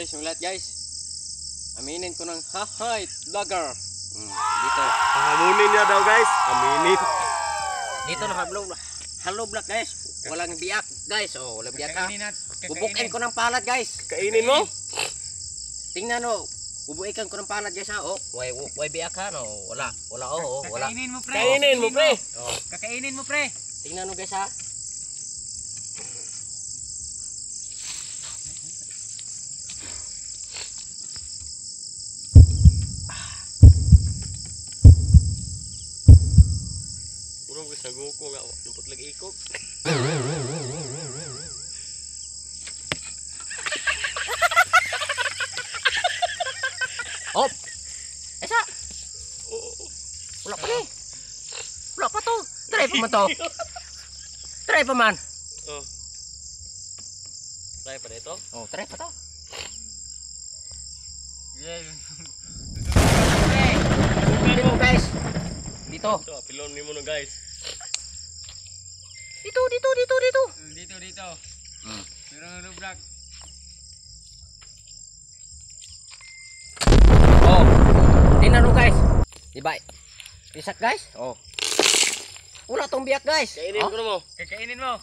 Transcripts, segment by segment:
guys, yung lahat guys. Aminin ko ng ha-hi vlogger. Dito. Hamunin niya daw guys. Aminin. Dito na hello vlog guys. Walang biyak guys. Oh, walang biyak ha. Bubukin ko ng palad guys. Kainin mo? Tingnan no. Bubuikan ko ng palad guys ha. Oh, way biyak ha no. Wala oh, wala. Kakainin mo pre. Kainin mo pre. Oh, Kakainin mo pre. tingnan no guys ha. Urong guys naguko nga lupot lagi ikot. Oh. Esa. Wala pa ni. Wala pa to. Try pa man to. Try pa man. Oh. Try pa dito. Oh, try pa to. Dito guys. Dito. Ito, pilon ni mo no guys. Dito. Dito. Pero ano vlog? Oh. Tingnan mo guys. Diba? Isak guys. Oh. Wala tong biyak guys. Kainin ko na mo. Kakainin mo.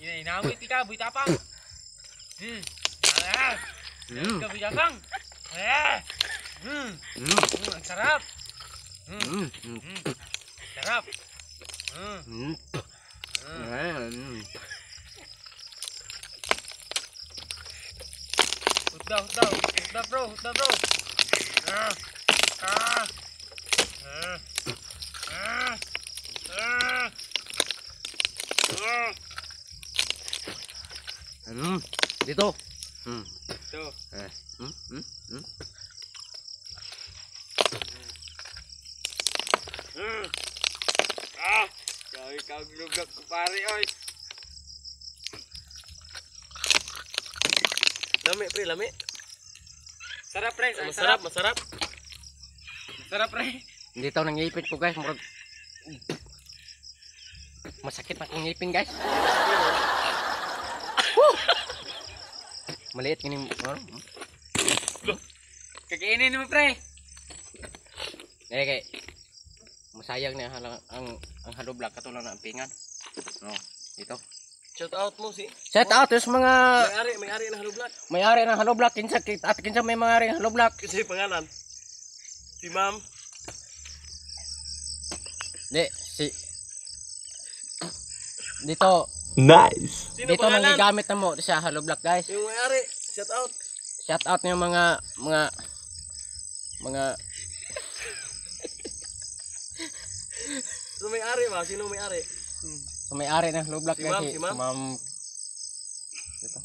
Inamit ka, buhay tapang. Buhay tapang. Ang sarap. Sarap. Hutda bro. Dito. Ito. Ikaw glugag ko pare oy. Lami pre, lami. Sarap pre, Masarap. Sarap pre. Dito nang ngipin ko guys. Masakit na kong ngipin guys. Maliit gini. Kakainin mo pre. Kay masayang na ang halo vlog katulad ng pingan. Oh, dito. Shout out mo si. Shout out sa mga May-ari na halublat. may-ari ng halo vlog kinsa at kinsa may may-ari ng halo vlog. Kasi pangalan. Si Ma'am. Dito. Nice. Sino Dito nang gigamit na mo sa halo vlog guys. Yung may-ari. Shout out. Shout out niyo mga Sino may-ari ba? Sino may-ari? sa may-ari ng halo vlog Si guys. Ma'am, si Ma'am. Dito.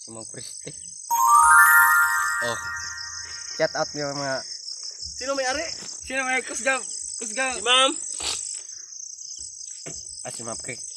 Si Ma'am Christy. Oh. Shout out niyo mga Sino may-ari? Sino may kusgaw? Si Ma'am. si Ma'am Christy.